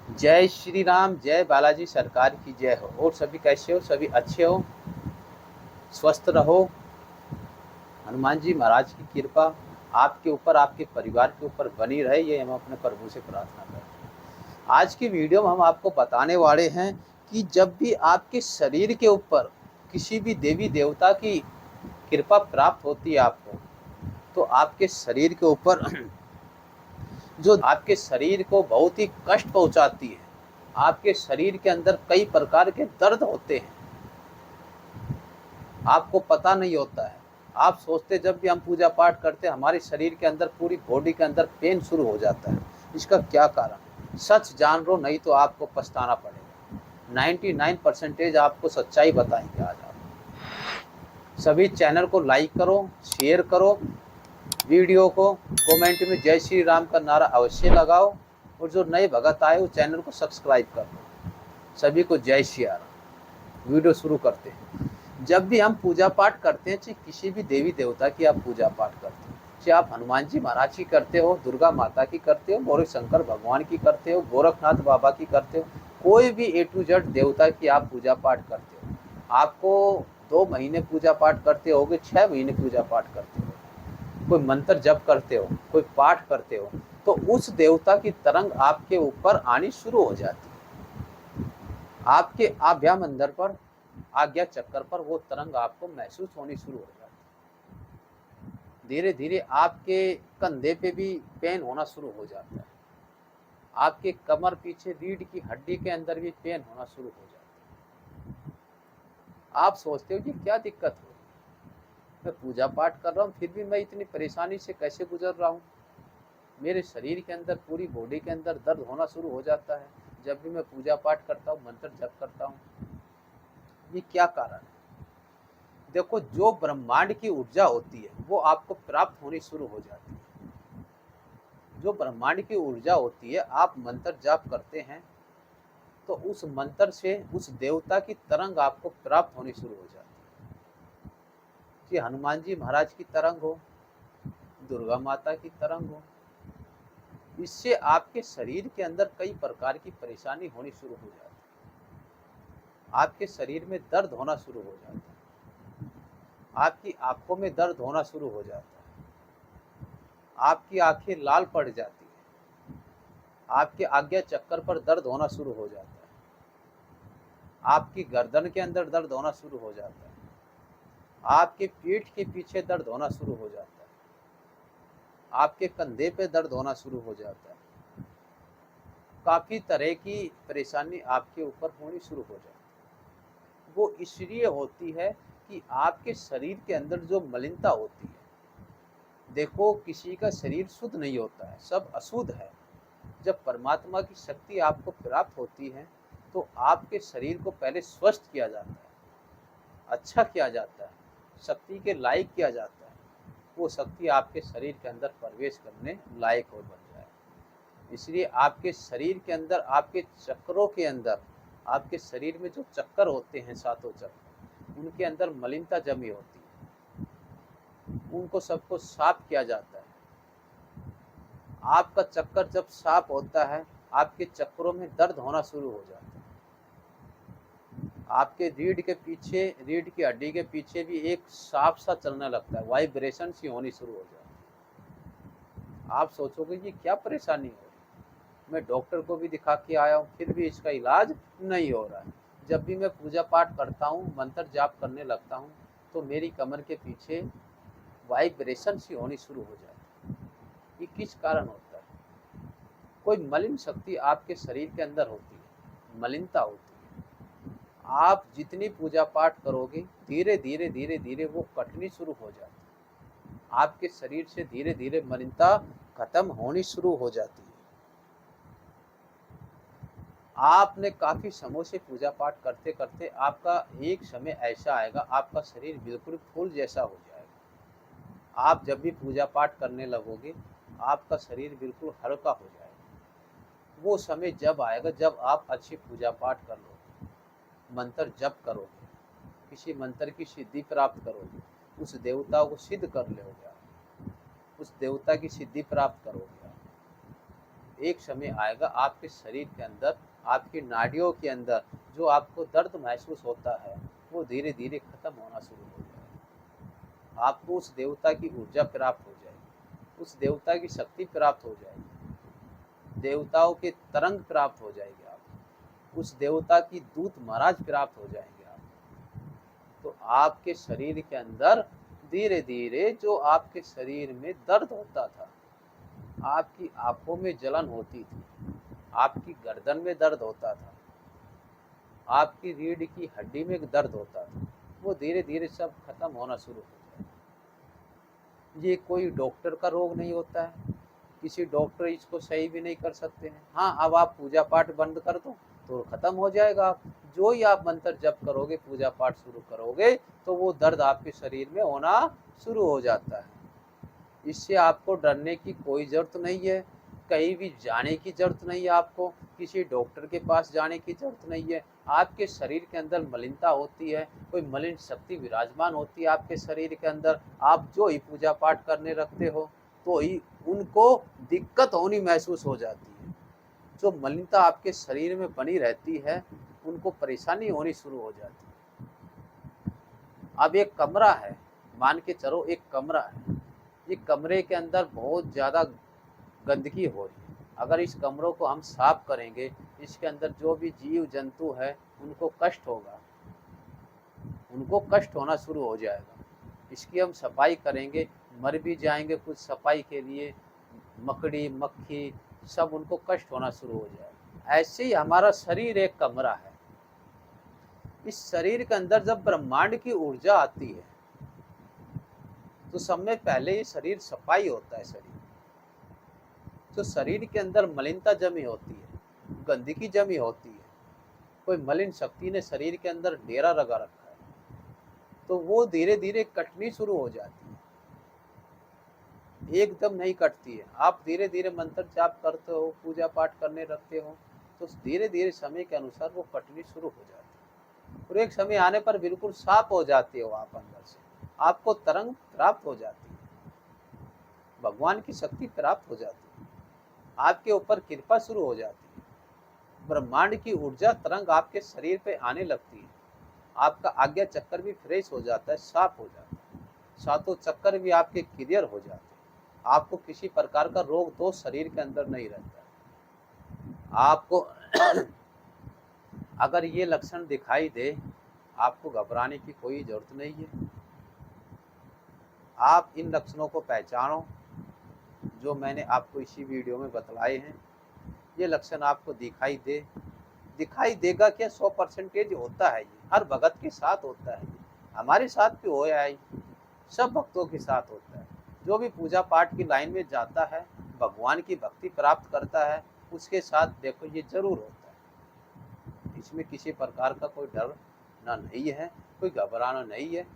जय श्री राम, जय बालाजी सरकार की जय हो। और सभी कैसे हो? सभी अच्छे हो, स्वस्थ रहो। हनुमान जी महाराज की कृपा आपके ऊपर, आपके परिवार के ऊपर बनी रहे, ये हम अपने प्रभु से प्रार्थना करते हैं। आज की वीडियो में हम आपको बताने वाले हैं कि जब भी आपके शरीर के ऊपर किसी भी देवी देवता की कृपा प्राप्त होती है आपको, तो आपके शरीर के ऊपर जो आपके शरीर को बहुत ही कष्ट पहुंचाती है, आपके शरीर के अंदर कई प्रकार के दर्द होते हैं, आपको पता नहीं होता है। आप सोचते जब भी हम पूजा पाठ करते हैं हमारे शरीर के अंदर, पूरी बॉडी के अंदर पेन शुरू हो जाता है। इसका क्या कारण? सच जान लो, नहीं तो आपको पछताना पड़ेगा। 99% आपको सच्चाई बताएंगे आज आप। सभी चैनल को लाइक करो, शेयर करो, वीडियो को कमेंट में जय श्री राम का नारा अवश्य लगाओ, और जो नए भगत आए वो चैनल को सब्सक्राइब कर लो। सभी को जय श्री राम। वीडियो शुरू करते हैं। जब भी हम पूजा पाठ करते हैं, चाहे किसी भी देवी देवता की आप पूजा पाठ करते हो, चाहे आप हनुमान जी महाराज की करते हो, दुर्गा माता की करते हो, गौरी शंकर भगवान की करते हो, गोरखनाथ बाबा की करते हो, कोई भी A to Z देवता की आप पूजा पाठ करते हो, आपको 2 महीने पूजा पाठ करते होगे, 6 महीने पूजा पाठ करते हो, कोई मंत्र जप करते हो, कोई पाठ करते हो, तो उस देवता की तरंग आपके ऊपर आनी शुरू हो जाती है। आपके आभ्या मंदिर पर, आज्ञा चक्कर पर वो तरंग आपको महसूस होनी शुरू हो जाती है। धीरे धीरे आपके कंधे पे भी पेन होना शुरू हो जाता है, आपके कमर पीछे रीढ़ की हड्डी के अंदर भी पेन होना शुरू हो जाता है। आप सोचते हो कि क्या दिक्कत हो, मैं पूजा पाठ कर रहा हूँ फिर भी मैं इतनी परेशानी से कैसे गुजर रहा हूँ। मेरे शरीर के अंदर, पूरी बॉडी के अंदर दर्द होना शुरू हो जाता है जब भी मैं पूजा पाठ करता हूँ, मंत्र जप करता हूँ। ये क्या कारण है? देखो, जो ब्रह्मांड की ऊर्जा होती है वो आपको प्राप्त होनी शुरू हो जाती है। जो ब्रह्मांड की ऊर्जा होती है, आप मंत्र जाप करते हैं तो उस मंत्र से उस देवता की तरंग आपको प्राप्त होनी शुरू हो जाती है। कि हनुमान जी महाराज की तरंग हो, दुर्गा माता की तरंग हो, इससे आपके शरीर के अंदर कई प्रकार की परेशानी होनी शुरू हो जाती है। आपके शरीर में दर्द होना शुरू हो जाता है, आपकी आंखों में दर्द होना शुरू हो जाता है, आपकी आंखें लाल पड़ जाती है, आपके आज्ञा चक्कर पर दर्द होना शुरू हो जाता है, आपकी गर्दन के अंदर दर्द होना शुरू हो जाता है, आपके पीठ के पीछे दर्द होना शुरू हो जाता है, आपके कंधे पे दर्द होना शुरू हो जाता है। काफ़ी तरह की परेशानी आपके ऊपर होनी शुरू हो जाती है। वो इसलिए होती है कि आपके शरीर के अंदर जो मलिनता होती है, देखो किसी का शरीर शुद्ध नहीं होता है, सब अशुद्ध है। जब परमात्मा की शक्ति आपको प्राप्त होती है तो आपके शरीर को पहले स्वस्थ किया जाता है, अच्छा किया जाता है, शक्ति के लायक किया जाता है। वो शक्ति आपके शरीर के अंदर प्रवेश करने लायक और बन जाए। इसलिए आपके शरीर के अंदर, आपके चक्रों के अंदर, आपके शरीर में जो चक्कर होते हैं, सातों चक्र, उनके अंदर मलिनता जमी होती है, उनको सबको साफ किया जाता है। आपका चक्कर जब साफ होता है, आपके चक्रों में दर्द होना शुरू हो जाता है। आपके रीढ़ के पीछे, रीढ़ की हड्डी के पीछे भी एक साफ सा चलने लगता है, वाइब्रेशन सी होनी शुरू हो जाती है। आप सोचोगे ये क्या परेशानी हो रही, मैं डॉक्टर को भी दिखा के आया हूँ फिर भी इसका इलाज नहीं हो रहा है। जब भी मैं पूजा पाठ करता हूँ, मंत्र जाप करने लगता हूँ, तो मेरी कमर के पीछे वाइब्रेशन सी होनी शुरू हो जाती है। ये किस कारण होता है? कोई मलिन शक्ति आपके शरीर के अंदर होती है, मलिनता होती है। आप जितनी पूजा पाठ करोगे, धीरे धीरे धीरे धीरे वो कटनी शुरू हो जाती है। आपके शरीर से धीरे धीरे मलिनता खत्म होनी शुरू हो जाती है। आपने काफ़ी समय से पूजा पाठ करते करते आपका एक समय ऐसा आएगा, आपका शरीर बिल्कुल फूल जैसा हो जाएगा। आप जब भी पूजा पाठ करने लगोगे, आपका शरीर बिल्कुल हल्का हो जाएगा। वो समय जब आएगा जब आप अच्छी पूजा पाठ कर लोगे, मंत्र जप करोगे, किसी मंत्र की सिद्धि प्राप्त करोगे, उस देवता को सिद्ध कर लोगे, उस देवता की सिद्धि प्राप्त करोगे। एक समय आएगा आपके शरीर के अंदर, आपकी नाड़ियों के अंदर जो आपको दर्द महसूस होता है वो धीरे धीरे खत्म होना शुरू हो जाएगा। आपको उस देवता की ऊर्जा प्राप्त हो जाएगी, उस देवता की शक्ति प्राप्त हो जाएगी, देवताओं के तरंग प्राप्त हो जाएंगे, आप उस देवता की दूत महाराज प्राप्त हो जाएंगे आप। तो आपके शरीर के अंदर धीरे धीरे जो आपके शरीर में दर्द होता था, आपकी आंखों में जलन होती थी, आपकी गर्दन में दर्द होता था, आपकी रीढ़ की हड्डी में दर्द होता था, वो धीरे धीरे सब खत्म होना शुरू हो जाए। ये कोई डॉक्टर का रोग नहीं होता है, किसी डॉक्टर इसको सही भी नहीं कर सकते हैं। हाँ, अब आप पूजा पाठ बंद कर दो तो खत्म हो जाएगा। आप जो ही आप मंत्र जप करोगे, पूजा पाठ शुरू करोगे तो वो दर्द आपके शरीर में होना शुरू हो जाता है। इससे आपको डरने की कोई ज़रूरत नहीं है, कहीं भी जाने की ज़रूरत नहीं है, आपको किसी डॉक्टर के पास जाने की ज़रूरत नहीं है। आपके शरीर के अंदर मलिनता होती है, कोई मलिन शक्ति विराजमान होती है आपके शरीर के अंदर, आप जो ही पूजा पाठ करने रखते हो तो ही उनको दिक्कत होनी महसूस हो जाती है। जो मलिनता आपके शरीर में बनी रहती है उनको परेशानी होनी शुरू हो जाती है। अब एक कमरा है, मान के चलो एक कमरा है, ये कमरे के अंदर बहुत ज़्यादा गंदगी हो रही है। अगर इस कमरों को हम साफ करेंगे, इसके अंदर जो भी जीव जंतु है उनको कष्ट होगा, उनको कष्ट होना शुरू हो जाएगा। इसकी हम सफाई करेंगे, मर भी जाएंगे कुछ सफाई के लिए, मकड़ी मक्खी सब उनको कष्ट होना शुरू हो जाएगा। ऐसे ही हमारा शरीर एक कमरा है। इस शरीर के अंदर जब ब्रह्मांड की ऊर्जा आती है तो सब में पहले ये शरीर सफाई होता है। शरीर तो शरीर के अंदर मलिनता जमी होती है, गंदगी जमी होती है, कोई मलिन शक्ति ने शरीर के अंदर डेरा लगा रखा है, तो वो धीरे धीरे कटनी शुरू हो जाती है। एकदम नहीं कटती है, आप धीरे धीरे मंत्र जाप करते हो, पूजा पाठ करने रखते हो तो धीरे धीरे समय के अनुसार वो कटनी शुरू हो जाती है और एक समय आने पर बिल्कुल साफ हो जाते हो आप अंदर से, आपको तरंग प्राप्त हो जाती है, भगवान की शक्ति प्राप्त हो जाती है, आपके ऊपर कृपा शुरू हो जाती है, ब्रह्मांड की ऊर्जा तरंग आपके शरीर पे आने लगती है, आपका आज्ञा चक्कर भी फ्रेश हो जाता है, साफ हो जाता है, सातों चक्कर भी आपके क्लियर हो जाते हैं, आपको किसी प्रकार का रोग दोष शरीर के अंदर नहीं रहता है। आपको अगर ये लक्षण दिखाई दे, आपको घबराने की कोई जरूरत नहीं है। आप इन लक्षणों को पहचानो जो मैंने आपको इसी वीडियो में बतलाए हैं। ये लक्षण आपको दिखाई देगा क्या? 100% होता है, ये हर भगत के साथ होता है, हमारे साथ भी होया है, सब भक्तों के साथ होता है। जो भी पूजा पाठ की लाइन में जाता है, भगवान की भक्ति प्राप्त करता है, उसके साथ देखो ये जरूर होता है। इसमें किसी प्रकार का कोई डर ना नहीं है, कोई घबराना नहीं है।